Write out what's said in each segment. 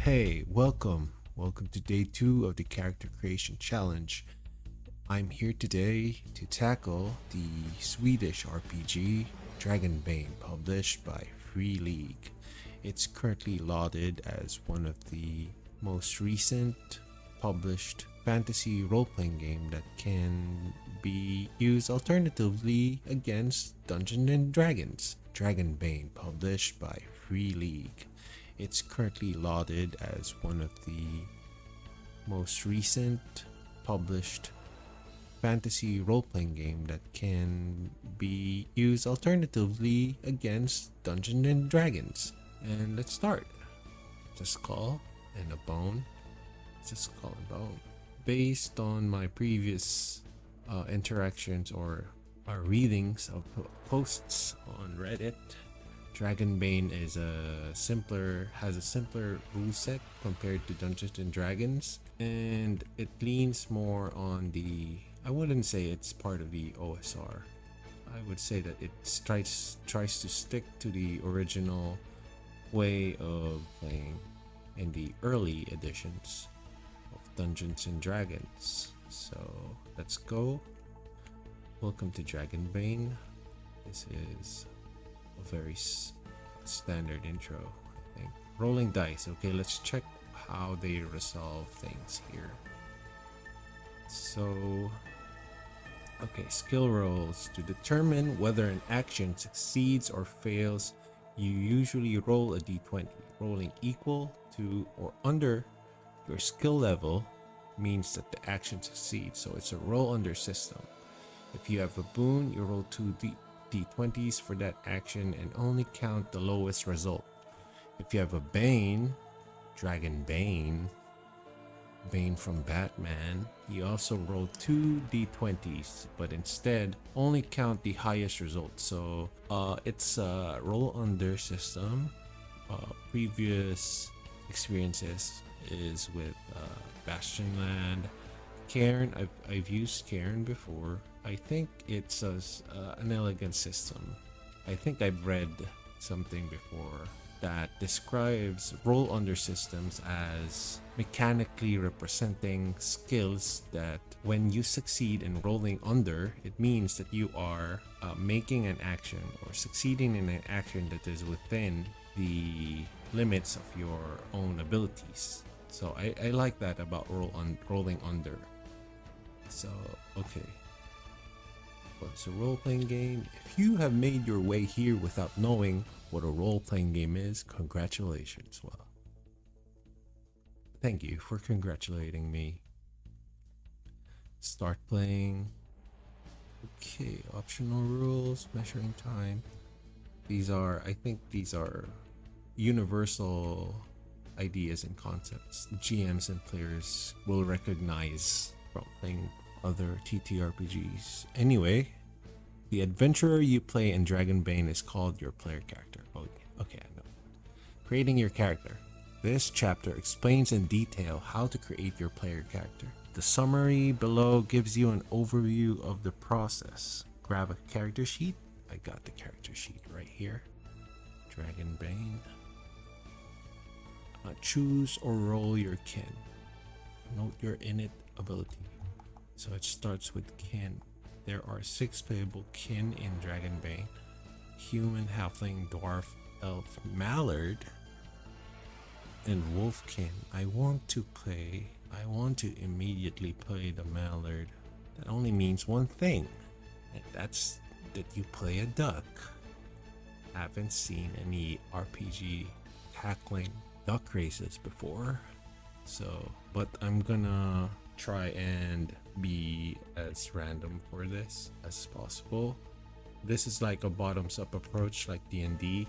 Hey, welcome to day 2 of the character creation challenge. I'm here today to tackle the Swedish RPG Dragonbane, published by Free League. It's currently lauded as one of the most recent published fantasy role-playing game that can be used alternatively against Dungeons and Dragons. Dragonbane, published by Free League. It's currently lauded as one of the most recent published fantasy role-playing game that can be used alternatively against Dungeons and Dragons. And let's start. It's a skull and a bone. It's a skull and bone. Based on my previous interactions or readings of posts on Reddit, Dragonbane has a simpler rule set compared to Dungeons and Dragons, and it leans more on the, I wouldn't say it's part of the OSR. I would say that it tries to stick to the original way of playing in the early editions of Dungeons and Dragons. So let's go. Welcome to Dragonbane. This is a very standard intro, I think. Rolling dice. Okay, let's check how they resolve things here. So, okay, skill rolls. To determine whether an action succeeds or fails, you usually roll a d20. Rolling equal to or under your skill level means that the action succeeds. So it's a roll under system. If you have a boon, you roll 2 d20s for that action and only count the lowest result. If you have a Bane, Dragonbane, Bane from Batman, you also roll 2 d20s, but instead only count the highest result. So it's a roll under system. Previous experiences is with Bastionland. Cairn, I've used Cairn before. I think it's an elegant system. I think I've read something before that describes roll under systems as mechanically representing skills that when you succeed in rolling under, it means that you are making an action or succeeding in an action that is within the limits of your own abilities. So I like that about rolling under. So, okay. Well, it's a role-playing game. If you have made your way here without knowing what a role-playing game is, congratulations. Well, thank you for congratulating me. Start playing. Okay, optional rules, measuring time. I think these are universal ideas and concepts GMs and players will recognize from playing other TTRPGs. Anyway, the adventurer you play in Dragonbane is called your player character. Oh, okay, I know. Creating your character. This chapter explains in detail how to create your player character. The summary below gives you an overview of the process. Grab a character sheet. I got the character sheet right here. Dragonbane. Choose or roll your kin. Note your innate ability. So it starts with kin. There are 6 playable kin in Dragonbane. Human, halfling, dwarf, elf, mallard, and wolfkin. I want to immediately play the mallard. That only means one thing, and that's that you play a duck. Haven't seen any RPG tackling duck races before, but I'm gonna try and be as random for this as possible. This is like a bottoms up approach like D&D,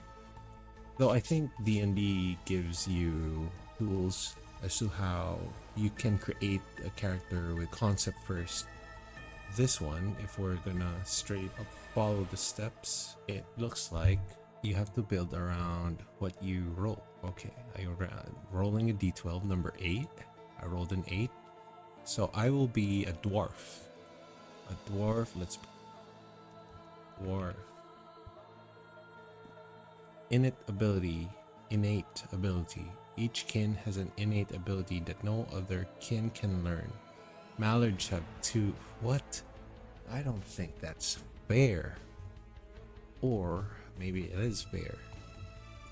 though I think D&D gives you tools as to how you can create a character with concept first. This one, if we're gonna straight up follow the steps, it looks like you have to build around what you roll. Okay, rolling a d12, number 8. I rolled an 8. So I will be a dwarf. Let's dwarf. Innate ability Innate ability. Each kin has an innate ability that no other kin can learn. Mallards have two. What? I don't think that's fair. Or maybe it is fair.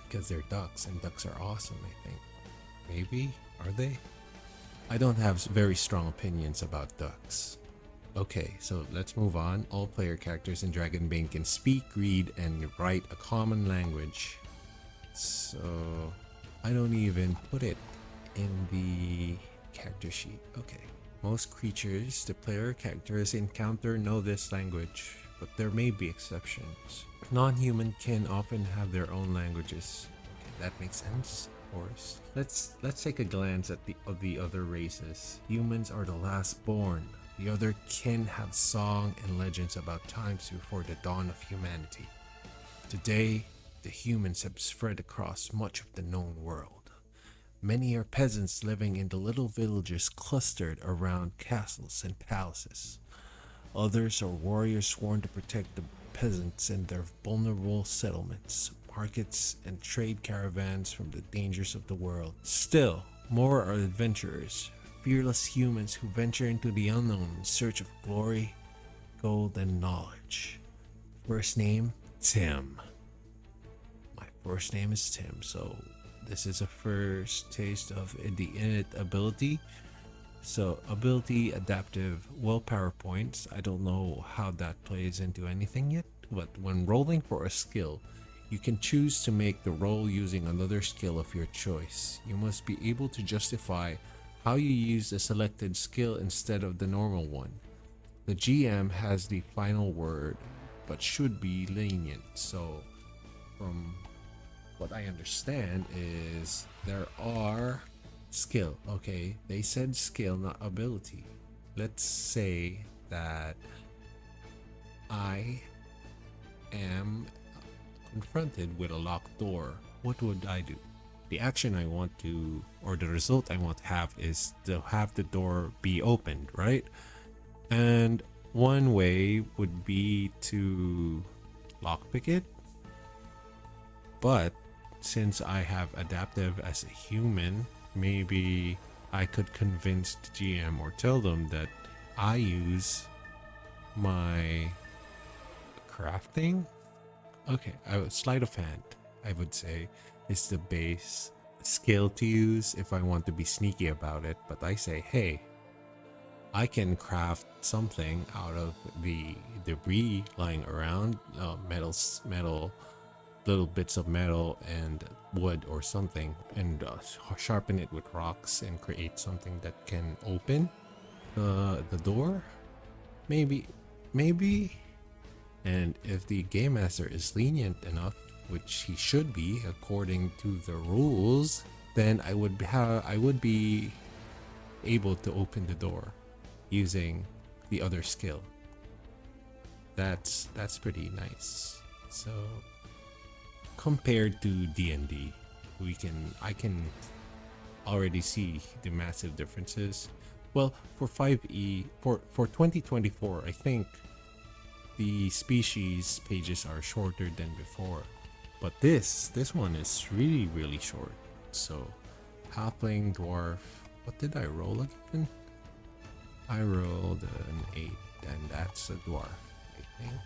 Because they're ducks and ducks are awesome, I think. Maybe? Are they? I don't have very strong opinions about ducks. Okay, so let's move on. All player characters in Dragonbane can speak, read, and write a common language. So I don't even put it in the character sheet. Okay. Most creatures the player characters encounter know this language, but there may be exceptions. Non-human can often have their own languages. Okay, that makes sense. Course. Let's take a glance at the other races. Humans are the last born. The other kin have song and legends about times before the dawn of humanity. Today, the humans have spread across much of the known world. Many are peasants living in the little villages clustered around castles and palaces. Others are warriors sworn to protect the peasants in their vulnerable settlements, markets, and trade caravans from the dangers of the world. Still, more are adventurers, fearless humans who venture into the unknown in search of glory, gold, and knowledge. First name, Tim. My first name is Tim, so this is a first taste of the innate ability. So, ability, adaptive, willpower points. I don't know how that plays into anything yet, but when rolling for a skill, you can choose to make the roll using another skill of your choice. You must be able to justify how you use the selected skill instead of the normal one. The GM has the final word, but should be lenient. So, from what I understand is there are skill. Okay, they said skill, not ability. Let's say that I am confronted with a locked door. What would I do? The action I want to, or the result I want to have, is to have the door be opened, right? And one way would be to lockpick it. But since I have adaptive as a human, maybe I could convince the GM or tell them that I use my crafting. Okay, sleight of hand, I would say, is the base skill to use if I want to be sneaky about it. But I say, hey, I can craft something out of the debris lying around, metal, little bits of metal and wood or something, and sharpen it with rocks and create something that can open the door. Maybe. And if the game master is lenient enough, which he should be according to the rules, then I would be able to open the door using the other skill. That's pretty nice. So compared to D&D, I can already see the massive differences. Well, for 5e, for 2024, I think the species pages are shorter than before, but this one is really short. So halfling, dwarf, what did I roll again? I rolled an 8, and that's a dwarf, I think.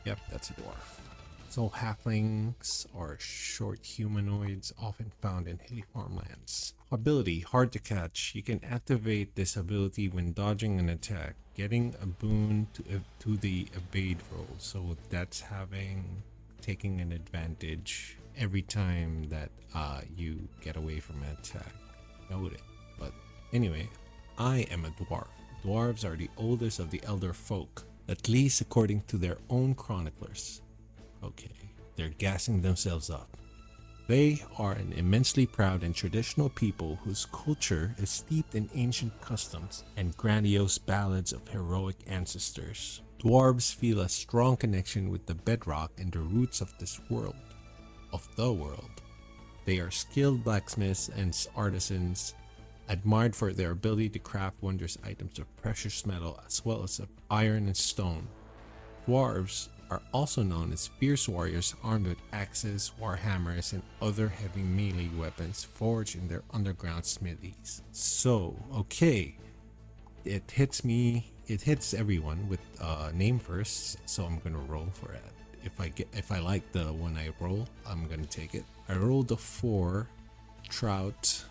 Yep, that's a dwarf. So halflings are short humanoids often found in hilly farmlands. Ability, hard to catch. You can activate this ability when dodging an attack, getting a boon to the evade roll. So that's taking an advantage every time that you get away from an attack. Noted. But anyway, I am a dwarf. Dwarves are the oldest of the elder folk, at least according to their own chroniclers. Okay, they're gassing themselves up. They are an immensely proud and traditional people whose culture is steeped in ancient customs and grandiose ballads of heroic ancestors. Dwarves feel a strong connection with the bedrock and the roots of this world, of the world. They are skilled blacksmiths and artisans, admired for their ability to craft wondrous items of precious metal as well as of iron and stone. Dwarves are also known as fierce warriors armed with axes, warhammers, and other heavy melee weapons forged in their underground smithies. So, okay, it hits everyone with name first, so I'm gonna roll for it. If I like the one I roll, I'm gonna take it. I rolled a 4. Trout.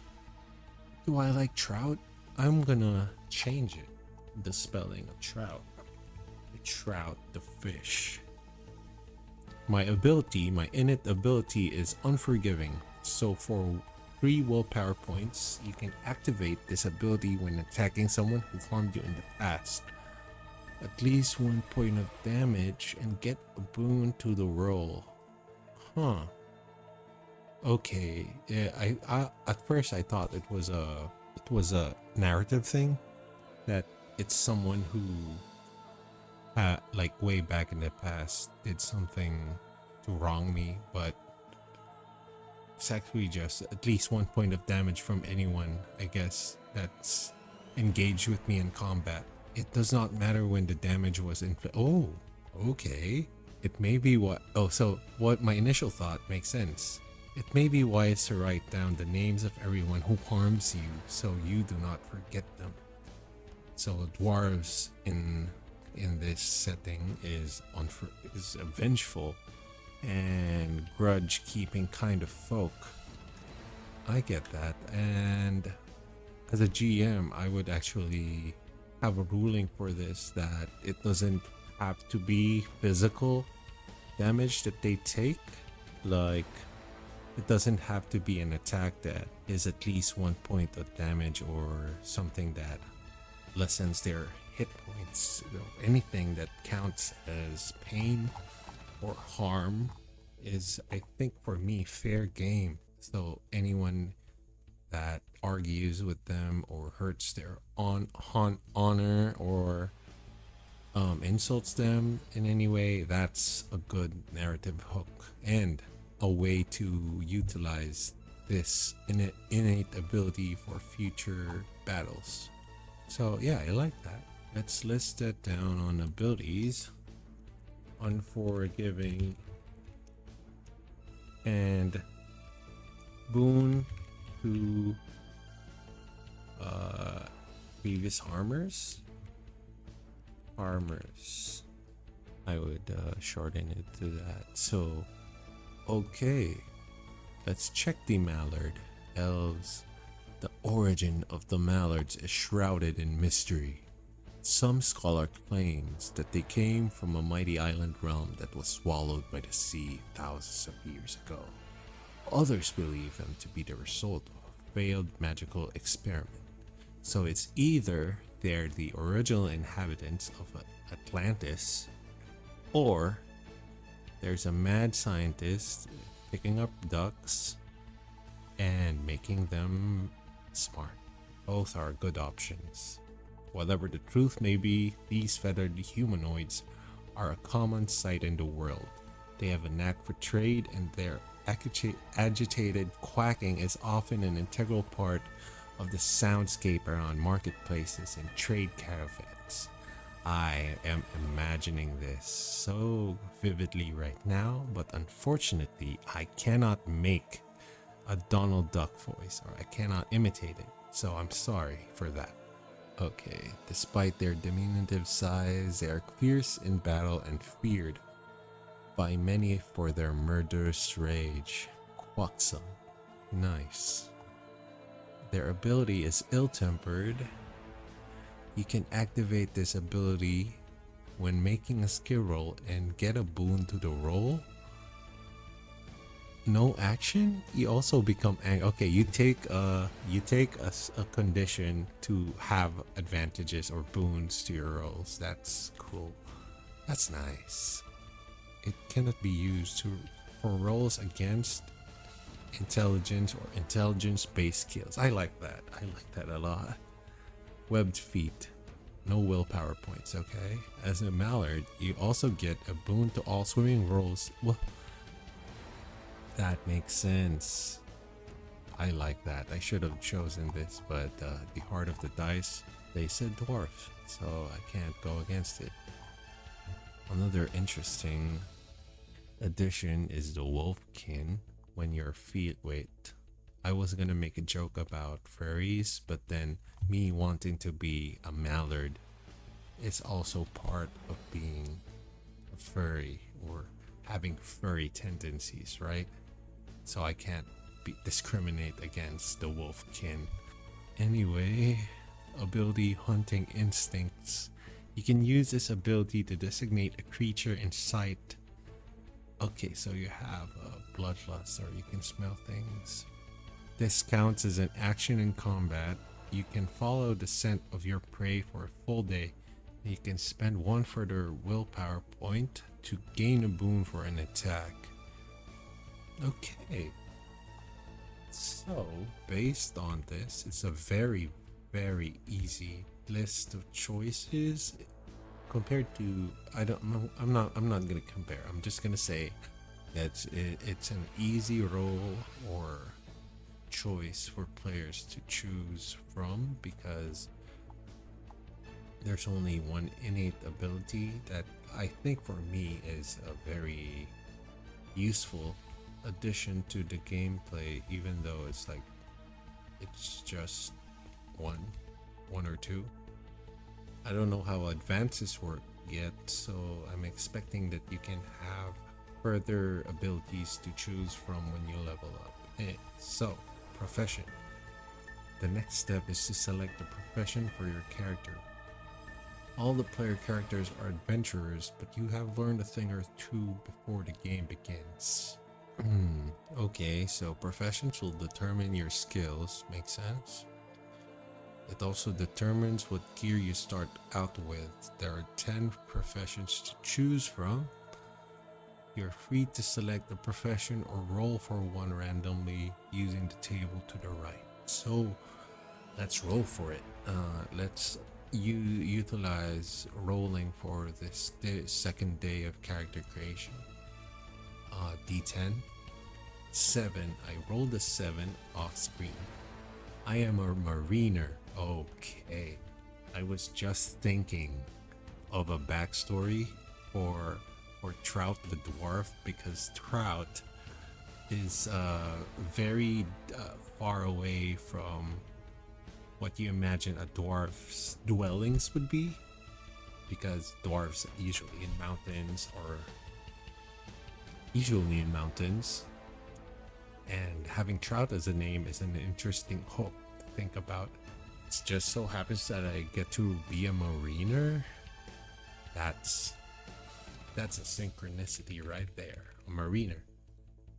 Do I like trout? I'm gonna change it. The spelling of trout. Trout the fish. My innate ability is unforgiving. So for 3 willpower points, you can activate this ability when attacking someone who harmed you in the past. At least 1 point of damage and get a boon to the roll. Huh. Okay. Yeah, I at first I thought it was a narrative thing, that it's someone who like way back in the past did something to wrong me, but it's actually just at least 1 point of damage from anyone, I guess, that's engaged with me in combat. It does not matter when the damage was oh, okay. It may be so what my initial thought makes sense. It may be wise to write down the names of everyone who harms you so you do not forget them. So dwarves in this setting is vengeful and grudge keeping kind of folk. I get that, and as a GM I would actually have a ruling for this, that it doesn't have to be physical damage that they take. Like, it doesn't have to be an attack that is at least 1 point of damage or something that lessens their hit points. Anything that counts as pain or harm is, I think, for me, fair game. So anyone that argues with them or hurts their honor or insults them in any way, that's a good narrative hook and a way to utilize this innate ability for future battles. So yeah, I like that. Let's list that down on abilities. Unforgiving and boon to previous armors. I would shorten it to that. So okay, let's check the mallard. Elves. The origin of the mallards is shrouded in mystery. Some scholar claims that they came from a mighty island realm that was swallowed by the sea thousands of years ago. Others believe them to be the result of a failed magical experiment. So it's either they're the original inhabitants of Atlantis, or there's a mad scientist picking up ducks and making them smart. Both are good options. Whatever the truth may be, these feathered humanoids are a common sight in the world. They have a knack for trade, and their agitated quacking is often an integral part of the soundscape around marketplaces and trade caravans. I am imagining this so vividly right now, but unfortunately I cannot make a Donald Duck voice, or I cannot imitate it, so I'm sorry for that. Okay, despite their diminutive size, they are fierce in battle and feared by many for their murderous rage. Quaxum. Nice. Their ability is ill-tempered. You can activate this ability when making a skill roll and get a boon to the roll. No action. You also become angry. Okay, you take a condition to have advantages or boons to your rolls. That's cool. That's nice. It cannot be used for rolls against intelligence or intelligence-based skills. I like that. I like that a lot. Webbed feet. No willpower points, okay? As a mallard, you also get a boon to all swimming rolls. Well, that makes sense. I like that. I should have chosen this, but the heart of the dice, they said dwarf, so I can't go against it. Another interesting addition is the wolfkin. When your feet wait, I was gonna make a joke about furries, but then me wanting to be a mallard is also part of being a furry or having furry tendencies, right? So I can't discriminate against the wolfkin. Anyway, ability hunting instincts. You can use this ability to designate a creature in sight. Okay, so you have a bloodlust, or you can smell things. This counts as an action in combat. You can follow the scent of your prey for a full day. You can spend one further willpower point to gain a boon for an attack. Okay. So, based on this, it's a very, very easy list of choices compared to I'm not gonna compare. I'm just gonna say that it's an easy role or choice for players to choose from, because there's only one innate ability that I think for me is a very useful addition to the gameplay, even though it's like it's just one or two. I don't know how advances work yet, so I'm expecting that you can have further abilities to choose from when you level up. So, profession. The next step is to select a profession for your character. All the player characters are adventurers, but you have learned a thing or two before the game begins. Okay, so professions will determine your skills. Makes sense? It also determines what gear you start out with. There are 10 professions to choose from. You're free to select a profession or roll for one randomly using the table to the right. So let's roll for it. Let's utilize rolling for this second day of character creation. D10. 7. I rolled a 7 off screen. I am a mariner. Okay. I was just thinking of a backstory for Trout the dwarf, because Trout is very far away from what you imagine a dwarf's dwellings would be, because dwarves usually in mountains, and having Trout as a name is an interesting hook to think about. It just so happens that I get to be a mariner. That's a synchronicity right there. A mariner.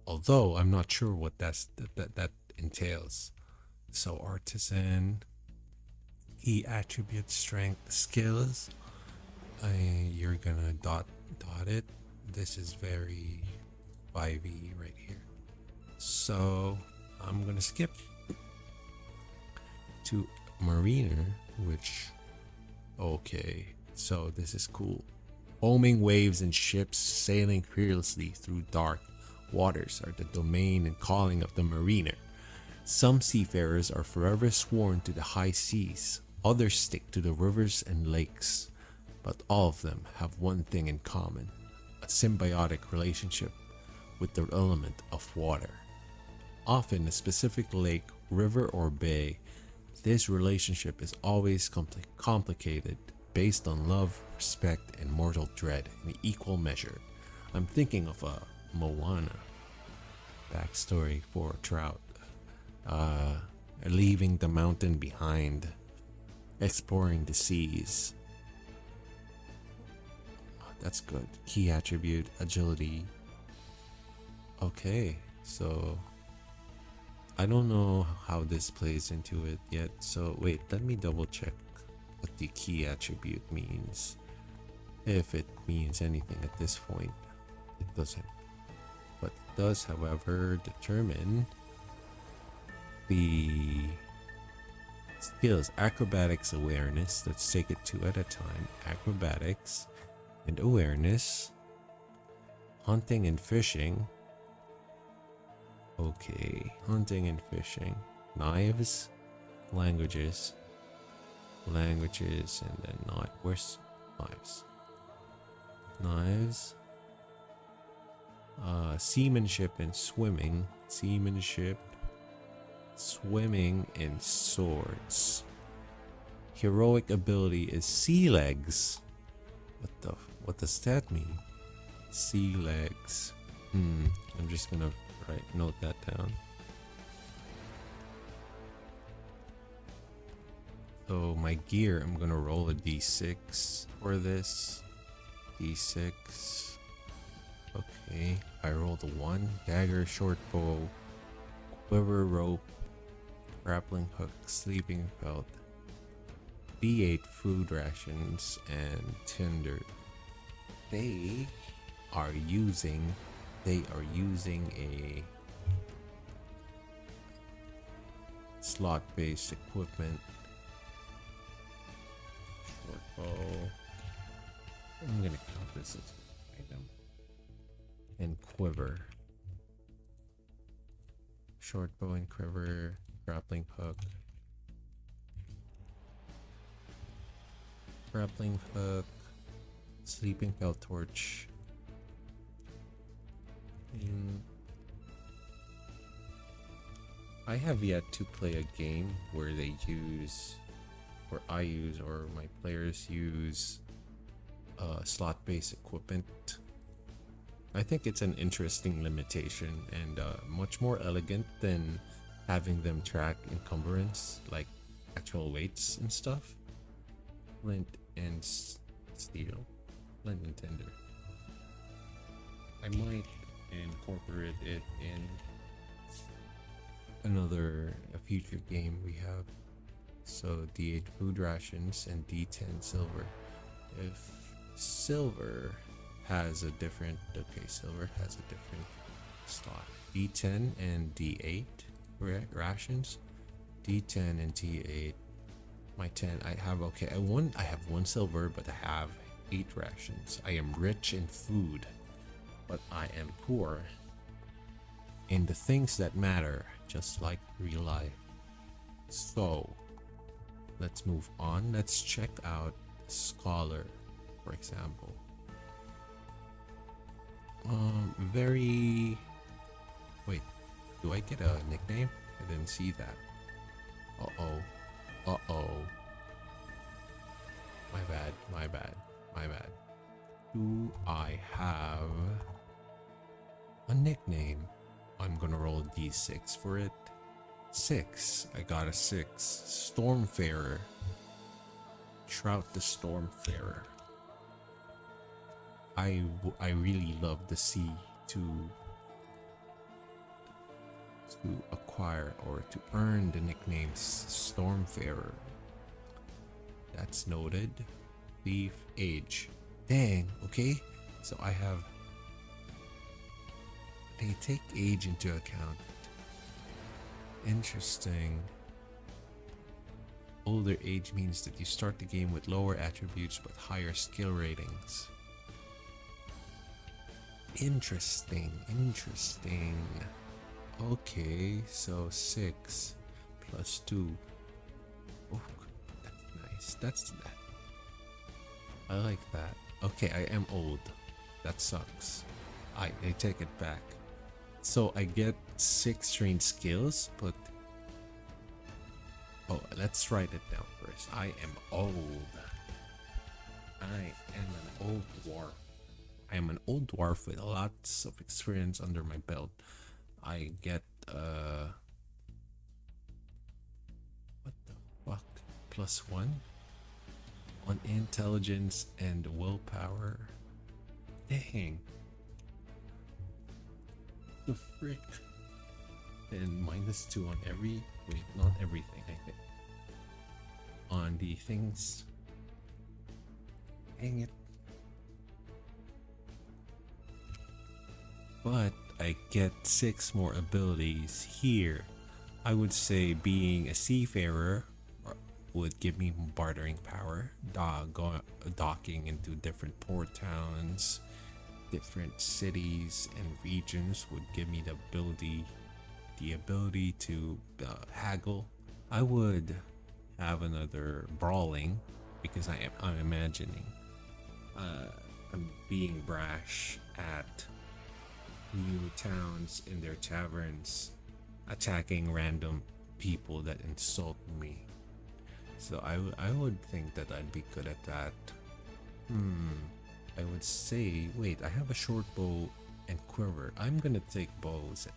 Although I'm not sure what that entails. So artisan, key attribute, strength, skills. You're gonna dot it. This is very 5e right here. So I'm gonna skip to mariner, which, okay, so this is cool. Foaming waves and ships sailing fearlessly through dark waters are the domain and calling of the mariner. Some seafarers are forever sworn to the high seas, others stick to the rivers and lakes, but all of them have one thing in common: a symbiotic relationship with the element of water. Often a specific lake, river, or bay, this relationship is always complicated, based on love, respect, and mortal dread in equal measure. I'm thinking of a Moana backstory for Trout, leaving the mountain behind, exploring the seas. That's good. Key attribute, agility. Okay, so I don't know how this plays into it yet, so wait, let me double check what the key attribute means. If it means anything at this point. It doesn't. But it does, however, determine the skills: acrobatics, awareness. Let's take it 2 at a time. Acrobatics and awareness. Hunting and fishing. Okay, hunting and fishing. Knives, languages, and then where's knives? knives. Seamanship and swimming. Seamanship, swimming, and swords. Heroic ability is sea legs. What does that mean? Sea legs. I'm just gonna note that down. So my gear, I'm gonna roll a d6 for this. D6. Okay, I rolled a 1. Dagger, short bow, quiver, rope, grappling hook, sleeping belt, D8 food rations, and tinder. They are using a slot-based equipment. Short bow. I'm gonna count this as an item. And quiver. Short bow and quiver, grappling hook. Grappling hook, sleeping belt torch. I have yet to play a game where they use, or I use, or my players use slot-based equipment. I think it's an interesting limitation and much more elegant than having them track encumbrance, like actual weights and stuff. Flint and steel. Flint and tinder. I might incorporate it in a future game we have. So D8 food rations and D10 silver. If silver has a different slot. D10 and D8 rations. D10 and D8. My 10 I have I have 1 silver, but I have 8 rations. I am rich in food, but I am poor in the things that matter, just like real life. So let's move on. Let's check out Scholar, for example. Wait, do I get a nickname? I didn't see that. Uh-oh. My bad. Do I have a nickname? I'm gonna roll a d6 for it. 6. I got a 6. Stormfarer. Trout the Stormfarer. I really love the sea to acquire or to earn the nickname Stormfarer. That's noted. Thief, age. Dang, okay. So they take age into account. Interesting. Older age means that you start the game with lower attributes but higher skill ratings. Interesting. Okay, so 6 plus 2. Oh, that's nice. I like that. Okay, I am old. That sucks. I take it back. So I get 6 trained skills, but let's write it down first. I am old. I am an old dwarf. I am an old dwarf with lots of experience under my belt. I get what the fuck? +1 on intelligence and willpower. Dang. The frick. And -2 on not everything, I think. On the things. Dang it. But I get 6 more abilities here. I would say being a seafarer would give me bartering power. Docking into different port towns, different cities and regions would give me the ability to haggle. I would have another brawling because I'm imagining I'm being brash at new towns in their taverns, attacking random people that insult me. So I would think that I'd be good at that. I would say, wait, I have a short bow and quiver. I'm gonna take bows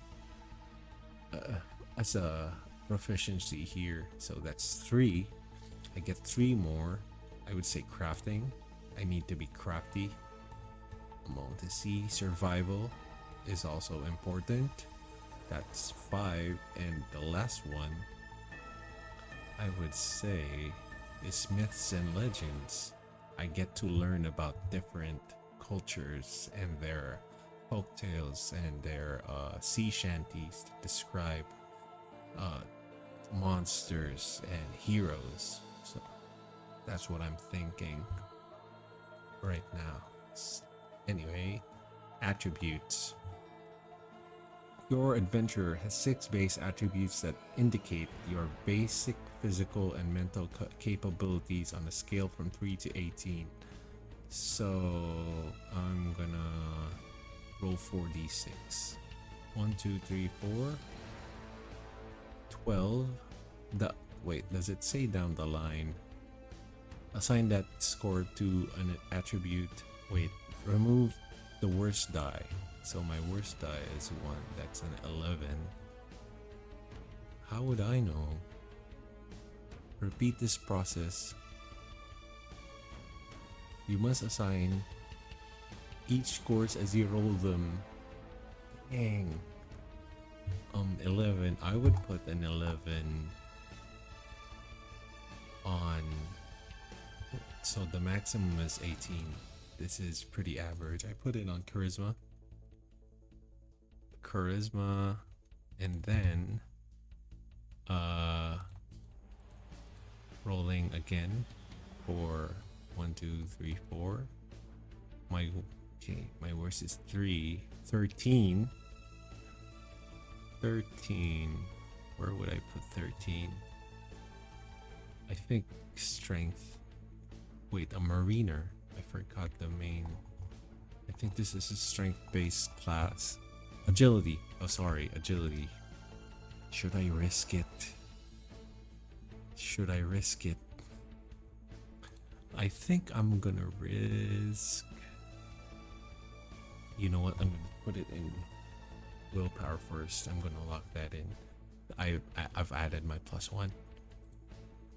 as a proficiency here. So that's 3. I get 3 more. I would say crafting. I need to be crafty. Among the sea, survival is also important. That's 5. And the last one, I would say, is myths and legends. I get to learn about different cultures and their folk tales and their sea shanties to describe monsters and heroes. So that's what I'm thinking right now. Anyway, attributes. Your adventurer has 6 base attributes that indicate your basic physical and mental capabilities on a scale from 3 to 18. So I'm gonna roll 4d6. 1, 2, 3, 4. 12. Wait, does it say down the line? Assign that score to an attribute. Wait, remove the worst die. So my worst die is 1. That's an 11. How would I know? Repeat this process. You must assign each scores as you roll them. Dang. 11. I would put an 11 on. So the maximum is 18. This is pretty average. I put it on charisma. And then rolling again for 1, 2, 3, 4. My worst is 3. 13. Where would I put 13? I think strength. Wait, a mariner. I forgot the main. I think this is a strength-based class. Agility. Oh, sorry, agility. Should I risk it? I think I'm gonna risk. You know what? I'm gonna put it in willpower first. I'm gonna lock that in. I've added my +1.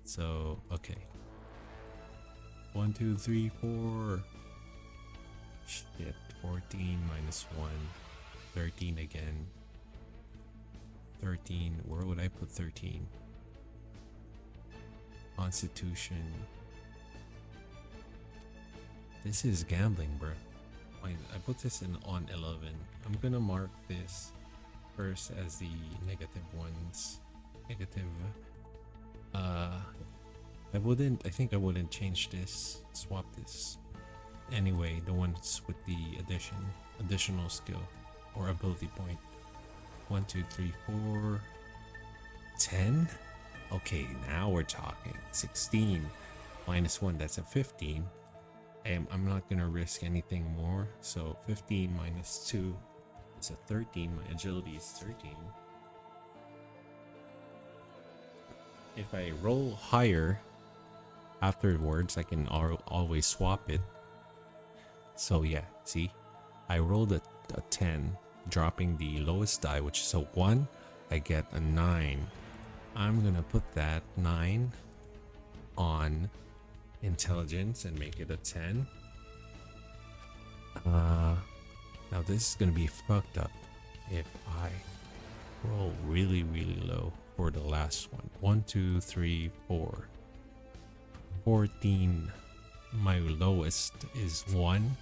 So okay. 1, 2, 3, 4. Shit. 14 minus 1. 13 again. 13. Where would I put 13? Constitution. This is gambling, bro. Fine, I put this in on 11. I'm gonna mark this first as the negative ones. Negative. I think I wouldn't change this. Swap this. Anyway, the ones with the additional skill or ability point. 1, 2, 3, 4. 10. Okay, now we're talking. 16 minus 1. That's a 15. I'm not gonna risk anything more. So 15 minus 2 is a 13. My agility is 13. If I roll higher afterwards, I can always swap it. So yeah, see, I rolled a 10, dropping the lowest die, which is a 1. I get a 9. I'm gonna put that 9 on intelligence and make it a 10. Now this is gonna be fucked up if I roll really low for the last one. 1, 2, 3, 4. 14. My lowest is 1,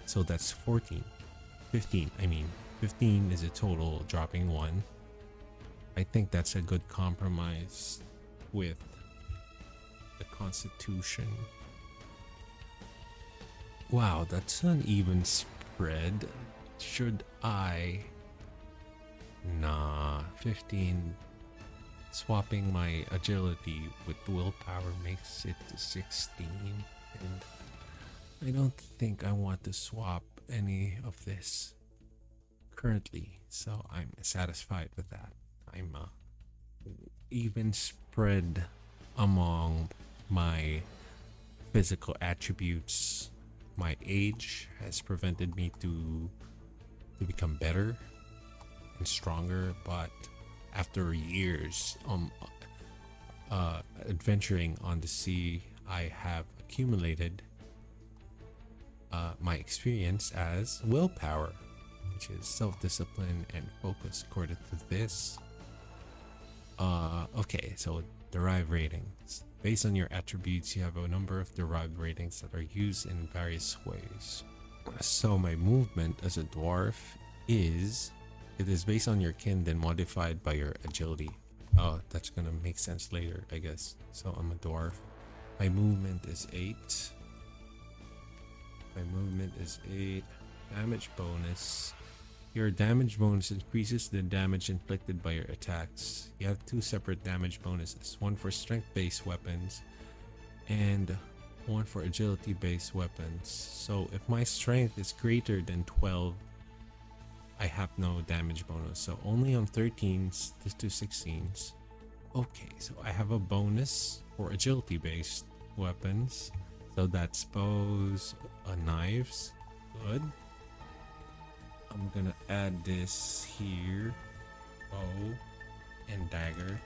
so that's 14. 15. 15 is a total, dropping 1. I think that's a good compromise with the Constitution. Wow, that's an even spread. Should I? Nah, 15. Swapping my agility with willpower makes it to 16. And I don't think I want to swap any of this currently, so I'm satisfied with that. I'm even spread among my physical attributes. My age has prevented me to become better and stronger, but after years adventuring on the sea, I have accumulated my experience as willpower, which is self-discipline and focus according to this. Okay, so derived ratings. Based on your attributes, you have a number of derived ratings that are used in various ways. So my movement as a dwarf is, it is based on your kin, then modified by your agility. Oh, that's gonna make sense later, I guess. So I'm a dwarf. My movement is 8. My movement is 8. Damage bonus. Your damage bonus increases the damage inflicted by your attacks. You have 2 separate damage bonuses, one for strength-based weapons and one for agility-based weapons. So if my strength is greater than 12, I have no damage bonus. So only on 13s to 16s. Okay, so I have a bonus for agility-based weapons. So that's bows, knives. Good. I'm gonna add this here. Bow and dagger.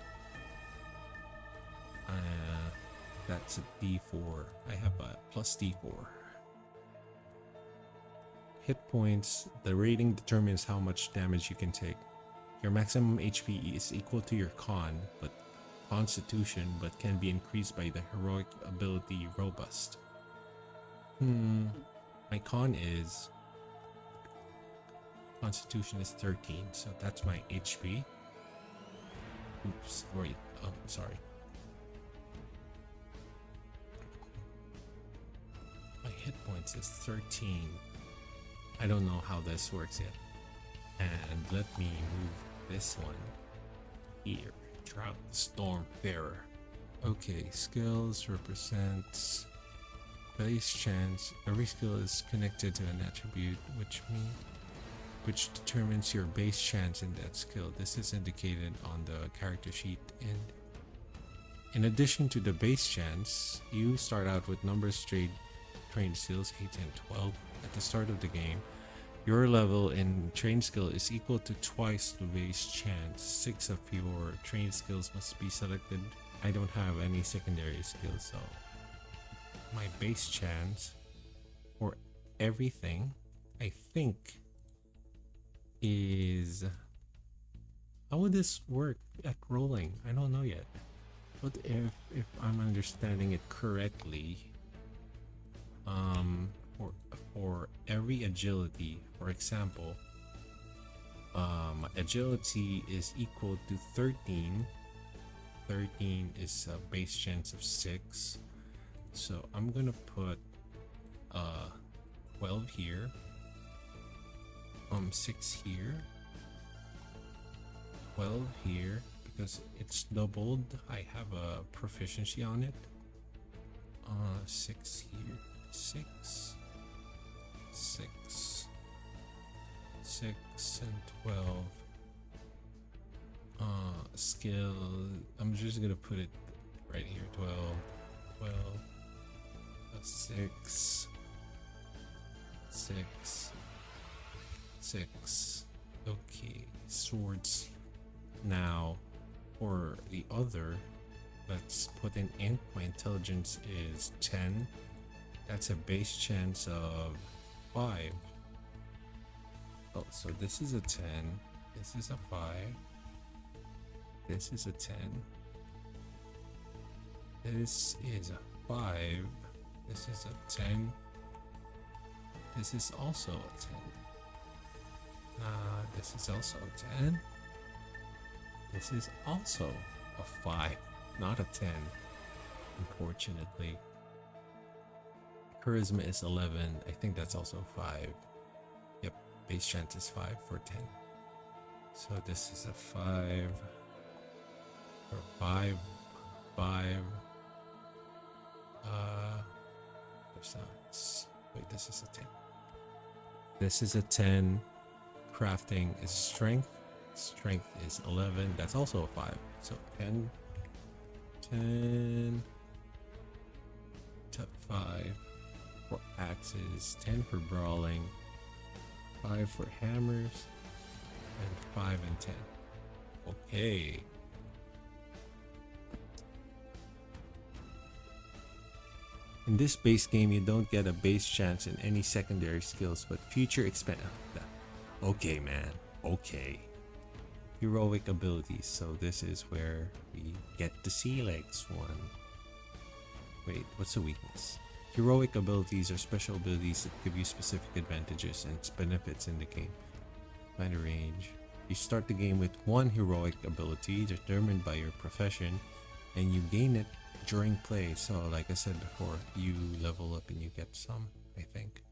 That's a D4. I have a plus D4. Hit points. The rating determines how much damage you can take. Your maximum HP is equal to your constitution, but can be increased by the heroic ability robust. My constitution is 13, so that's my HP. Oops, wait, sorry. My hit points is 13. I don't know how this works yet. And let me move this one here. Drought the Stormfarer. Okay, skills represents base chance. Every skill is connected to an attribute, which determines your base chance in that skill. This is indicated on the character sheet. And in addition to the base chance, you start out with numbers trained skills 8 and 12 at the start of the game. Your level in trained skill is equal to twice the base chance. 6 of your trained skills must be selected. I don't have any secondary skills, so my base chance for everything, I think, is... How would this work at rolling? I don't know yet. But if I'm understanding it correctly, for every agility, for example, agility is equal to 13. 13 is a base chance of 6, so I'm gonna put 12 here, 6 here, 12 here, because it's doubled. I have a proficiency on it. 6 here, 6, 6, 6 and 12. Skill, I'm just gonna put it right here. 12, 12, 6, 6, 6. Okay, swords. Now for the other, let's put in int. My intelligence is 10. That's a base chance of 5. Oh, so this is a 10. This is a 5. This is a 10. This is a 5. This is a 10. This is also a 10. This is also a 10. This is also a 5, not a 10, unfortunately. Charisma is 11. I think that's also 5. Yep, base chance is 5 for 10. So this is a 5. Or 5. 5. There's not. this is a 10. This is a 10. Crafting is strength. Strength is 11. That's also a 5. So 10. 10 to 5 for axes. 10 for brawling. 5 for hammers. And 5 and 10. Okay. In this base game, you don't get a base chance in any secondary skills, but future expand. Okay, man. Okay. Heroic abilities. So this is where we get the sea legs one. Wait, what's the weakness? Heroic abilities are special abilities that give you specific advantages and benefits in the game. Find a range. You start the game with one heroic ability determined by your profession, and you gain it during play. So like I said before, you level up and you get some, I think.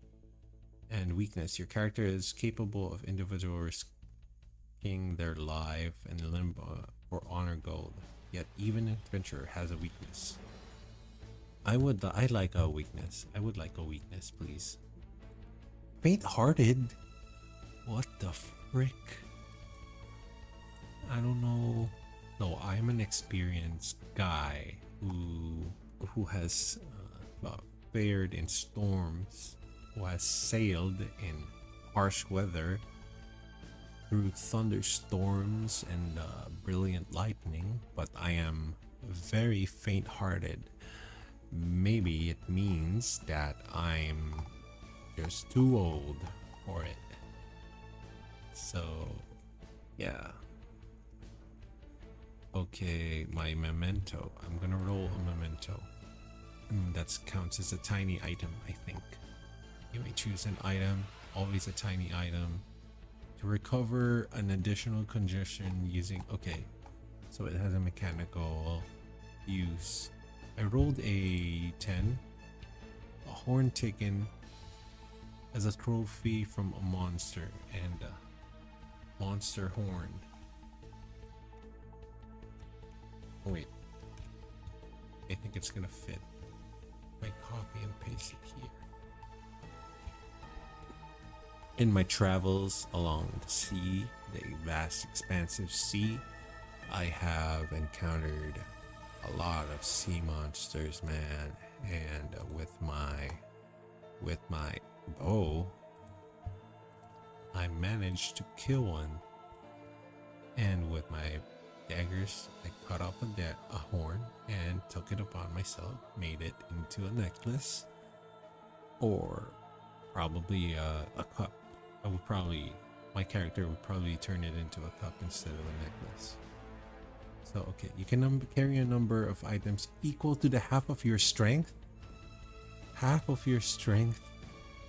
And weakness. Your character is capable of individual risking their life and limb for honor gold. Yet even an adventurer has a weakness. I like a weakness. I would like a weakness, please. Faint-hearted? What the frick? I don't know. No, I'm an experienced guy who has fared in storms, who has sailed in harsh weather through thunderstorms and brilliant lightning, but I am very faint-hearted. Maybe it means that I'm just too old for it. So, yeah. Okay, my memento. I'm gonna roll a memento. That counts as a tiny item, I think. You may choose an item, always a tiny item, to recover an additional congestion using. Okay, so it has a mechanical use. I rolled a 10. A horn taken as a trophy from a monster, and a monster horn. Oh, wait, I think it's gonna fit. I copy and paste it here. In my travels along the sea, the vast expansive sea, I have encountered a lot of sea monsters, man. And with my bow, I managed to kill one. And with my daggers, I cut off a horn and took it upon myself, made it into a necklace, or probably a cup. My character would probably turn it into a cup instead of a necklace. So okay, you can carry a number of items equal to the half of your strength. Half of your strength.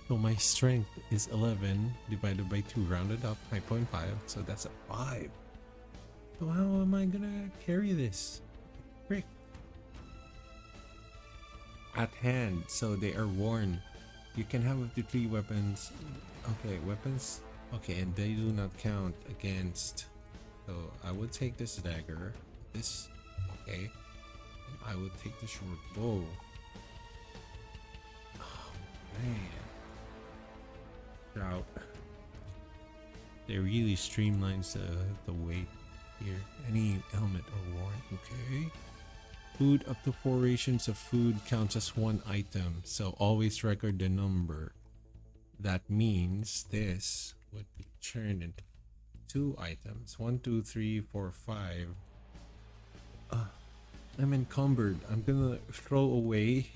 So my strength is 11 divided by 2, rounded up 5.5. So that's a 5. So how am I gonna carry this? Frick. At hand, so they are worn. You can have up to 3 weapons. Okay, weapons. Okay, and they do not count against. So I would take this dagger. This. Okay. And I would take the short bow. Oh man. Drought. They really streamlines the weight here. Any helmet or worn. Okay. Food, up to 4 rations of food counts as 1 item, so always record the number. That means this would be turned into 2 items. 1, 2, 3, 4, 5. I'm encumbered. I'm gonna throw away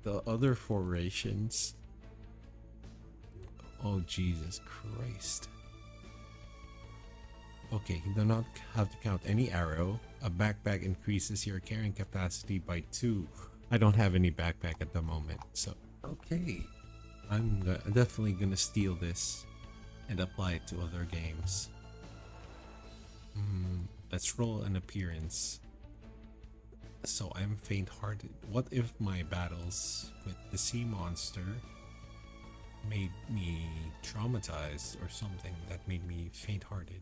the other 4 rations. Oh Jesus Christ. Okay, you do not have to count any arrow. A backpack increases your carrying capacity by 2. I don't have any backpack at the moment, so okay. I'm definitely gonna steal this and apply it to other games. Let's roll an appearance. So I'm faint-hearted. What if my battles with the sea monster made me traumatized or something that made me faint-hearted?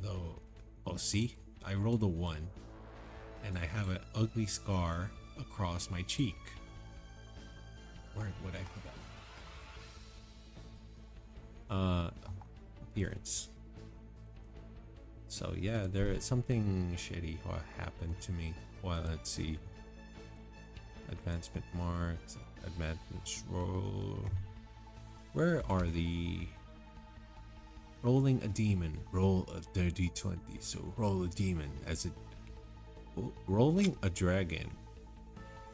Though, oh see, I rolled a 1 and I have an ugly scar across my cheek. Where would I put that? Appearance. So yeah, there is something shitty what happened to me. Well, let's see. Advancement marks, advancement roll. Where are the rolling a demon? Roll a dirty 20. So roll a demon as a rolling a dragon.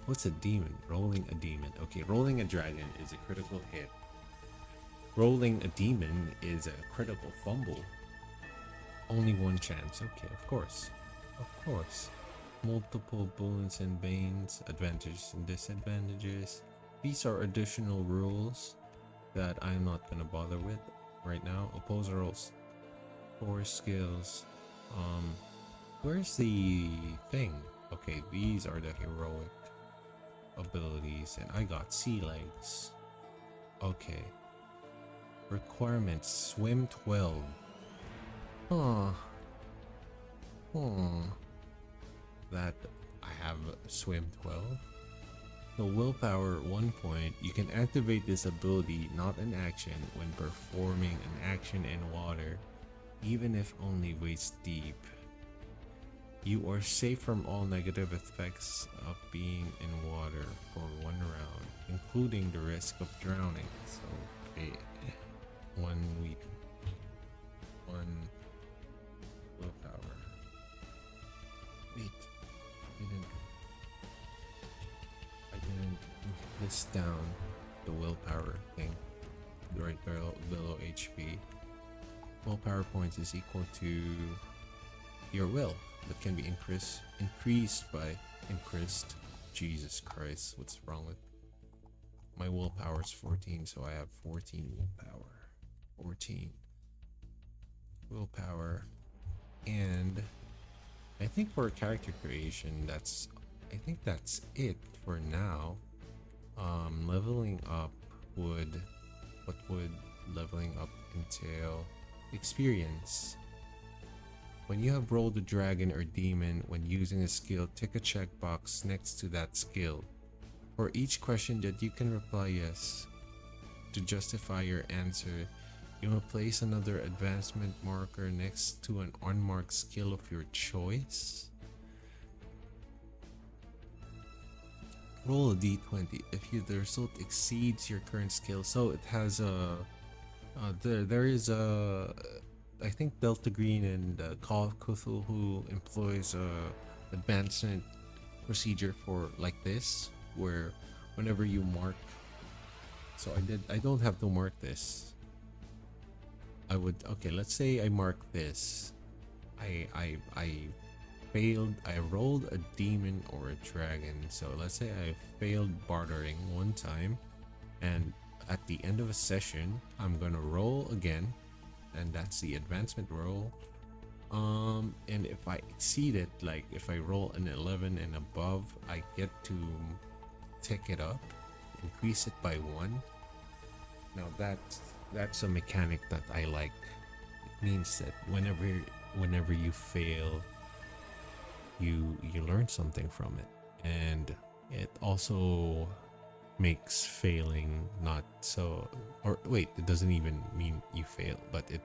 What's a demon? Rolling a demon. Okay, rolling a dragon is a critical hit. Rolling a demon is a critical fumble. Only one chance. Okay, of course. Of course. Multiple boons and banes, advantages and disadvantages. These are additional rules that I'm not gonna bother with right now. Opposer rolls. 4 skills. Where's the thing? Okay, these are the heroic abilities, and I got sea legs. Okay. Requirements: swim 12. Huh. That I have swim 12. So willpower 1 point. You can activate this ability, not an action, when performing an action in water, even if only waist deep. You are safe from all negative effects of being in water for 1 round, including the risk of drowning. So, okay. 1 week. 1 willpower. Wait. I didn't list down the willpower thing right below HP. Willpower points is equal to your will, but can be increased by increased. Jesus Christ, what's wrong with my willpower? Is 14, so I have 14 willpower. 14 willpower, and I think for character creation, I think that's it for now. Leveling up what would leveling up entail? Experience. When you have rolled a dragon or demon when using a skill, tick a checkbox next to that skill. For each question that you can reply yes to justify your answer, you will place another advancement marker next to an unmarked skill of your choice. Roll a d20 if the result exceeds your current skill. So it has a there is a, I think Delta Green and Call of Cthulhu employs a advancement procedure for like this, where whenever you mark, so I don't have to mark this. I would, okay, let's say I mark this. I failed, I rolled a demon or a dragon. So let's say I failed bartering 1 time, and at the end of a session, I'm gonna roll again, and that's the advancement roll. And if I exceed it, like if I roll an 11 and above, I get to tick it up, increase it by 1. Now that's a mechanic that I like. It means that whenever you fail, you learn something from it, and it also makes failing not so, or wait, it doesn't even mean you fail, but it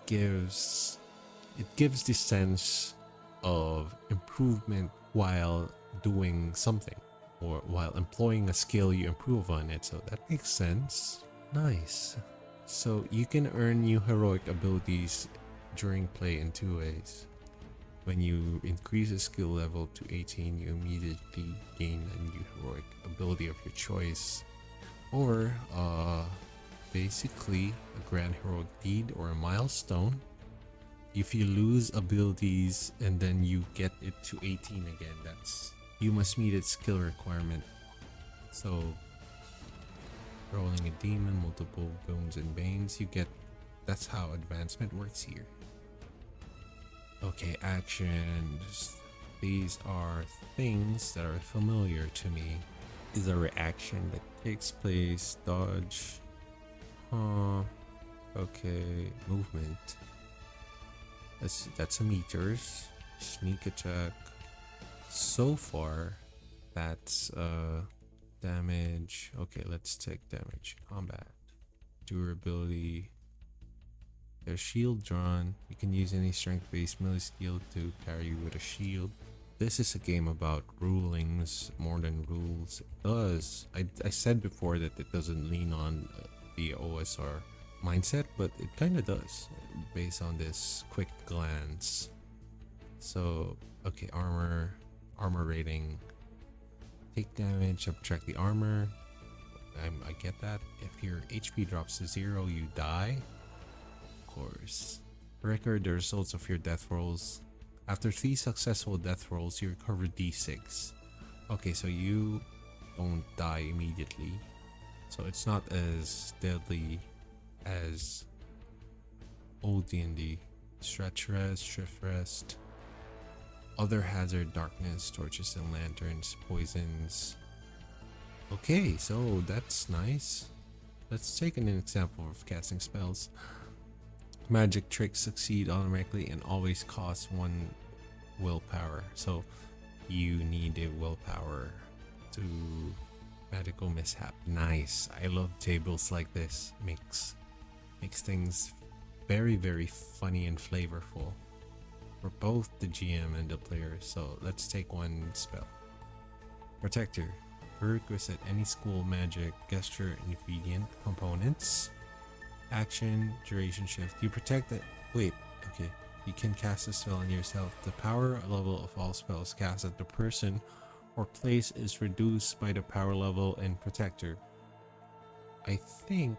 gives the sense of improvement while doing something, or while employing a skill you improve on it. So that makes sense. Nice. So you can earn new heroic abilities during play in 2 ways. When you increase a skill level to 18, you immediately gain a new heroic ability of your choice, or basically a grand heroic deed or a milestone. If you lose abilities and then you get it to 18 again, you must meet its skill requirement. So rolling a demon, multiple boons and banes, that's how advancement works here. Okay, actions. These are things that are familiar to me. Is a reaction that takes place. Dodge. Okay, movement. That's a meters. Sneak attack. So far, that's Damage. Okay, let's take damage. Combat. Durability. There's shield drawn. You can use any strength-based melee skill to carry you with a shield. This is a game about rulings more than rules. It does. I said before that it doesn't lean on the OSR mindset, but it kind of does based on this quick glance. So, okay, armor rating. Take damage, subtract the armor. I get that. If your HP drops to 0, you die. Of course. Record the results of your death rolls. After 3 successful death rolls, you recover D6. Okay, so you don't die immediately. So it's not as deadly as old D&D. Stretch rest, shift rest. Other hazard, darkness, torches and lanterns, poisons. Okay, so that's nice. Let's take an example of casting spells. Magic tricks succeed automatically and always cost 1 willpower. So you need a willpower to magical mishap. Nice. I love tables like this. Makes things very, very funny and flavorful for both the GM and the player. So let's take one spell. Protector. Prerequisite: any school magic, gesture, ingredient, components. Action, duration shift. You protect it. Wait, okay. You can cast a spell on yourself. The power level of all spells cast at the person or place is reduced by the power level and protector. I think.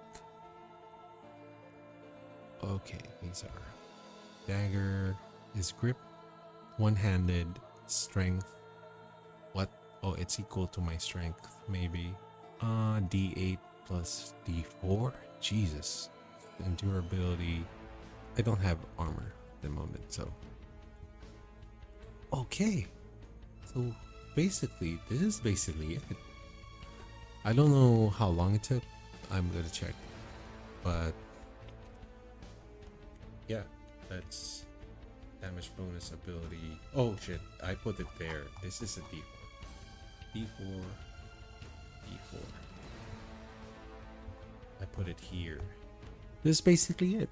Okay, these are. Dagger is grip, one-handed, strength. What? Oh, it's equal to my strength, maybe. D8 plus D4. Jesus. And durability. I don't have armor at the moment, so. Okay. So basically, this is basically it. I don't know how long it took. I'm gonna check. But yeah, that's damage bonus ability. Oh shit, I put it there. This is a D4. D4. D4. I put it here. This is basically it.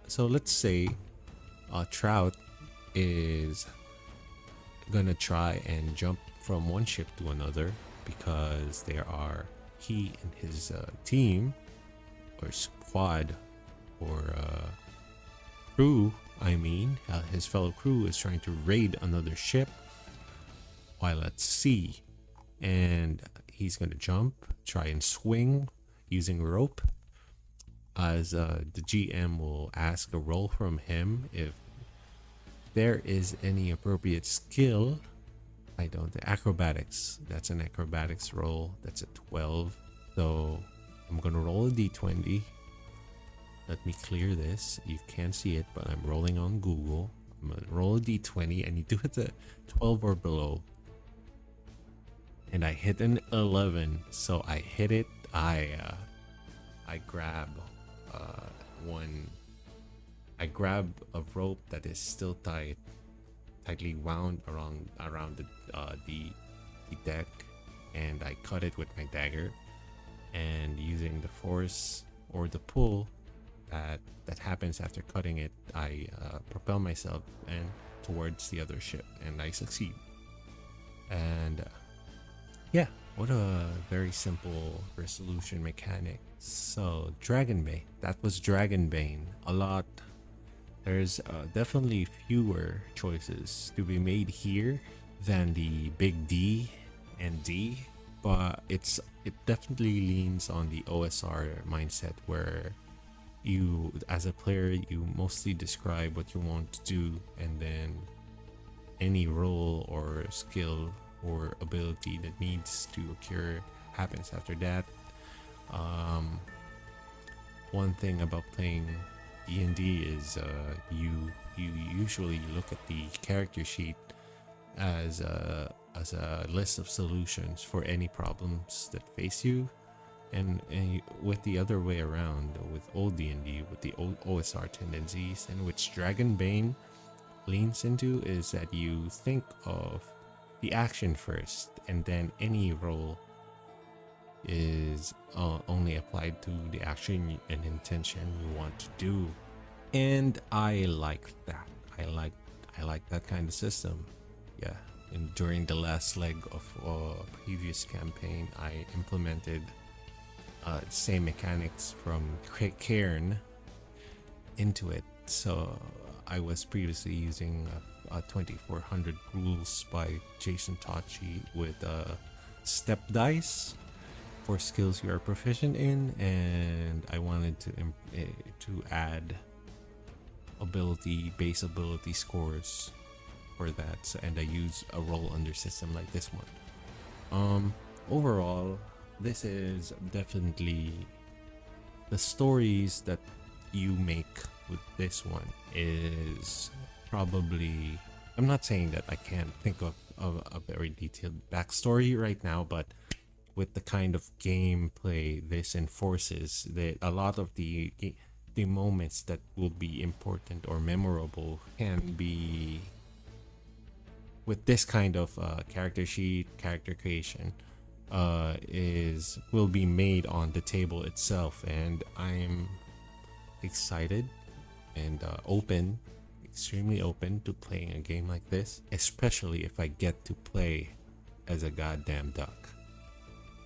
So let's say Trout is gonna try and jump from one ship to another because there are he and his team or squad or crew, his fellow crew is trying to raid another ship while at sea, and he's gonna jump, try and swing using rope. As the GM will ask a roll from him if there is any appropriate skill. I don't think acrobatics. That's an acrobatics roll. That's a 12. So I'm gonna roll a d20. Let me clear this. You can't see it, but I'm rolling on Google. I'm gonna roll a d20 and you do hit the 12 or below. And I hit an 11. So I hit it. I grab I grab a rope that is still tightly wound around the deck, and I cut it with my dagger, and using the force or the pull that happens after cutting it, I propel myself and towards the other ship, and I succeed. And yeah, what a very simple resolution mechanic. So Dragonbane, that was Dragonbane. There's definitely fewer choices to be made here than the big D and D, but it definitely leans on the OSR mindset where you, as a player, you mostly describe what you want to do, and then any role or skill or ability that needs to occur happens after that. One thing about playing D&D is you usually look at the character sheet as a list of solutions for any problems that face you, and with the other way around with old D&D, with the old OSR tendencies, and which Dragonbane leans into, is that you think of the action first and then any role is only applied to the action and intention you want to do, and I like that. I like that kind of system. Yeah, and during the last leg of previous campaign, I implemented same mechanics from Cairn into it. So I was previously using 2400 rules by Jason Tachi with step dice for skills you are proficient in, and I wanted to add base ability scores for that. So, and I use a roll under system like this one. Overall, this is definitely the stories that you make with this one is probably, I'm not saying that I can't think of a very detailed backstory right now, but with the kind of gameplay this enforces, that a lot of the moments that will be important or memorable can be with this kind of character sheet, character creation will be made on the table itself, and I'm excited and extremely open to playing a game like this, especially if I get to play as a goddamn duck.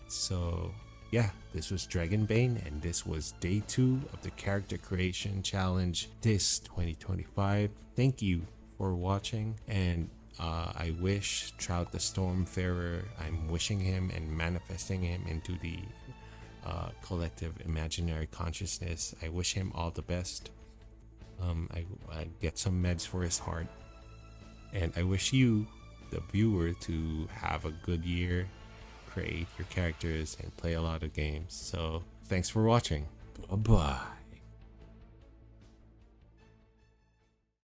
So yeah, this was Dragonbane, and this was day 2 of the character creation challenge this 2025. Thank you for watching, and I wish Trout the Stormfarer, I'm wishing him and manifesting him into the collective imaginary consciousness. I wish him all the best. I get some meds for his heart, and I wish you, the viewer, to have a good year, create your characters, and play a lot of games. So thanks for watching. Bye bye.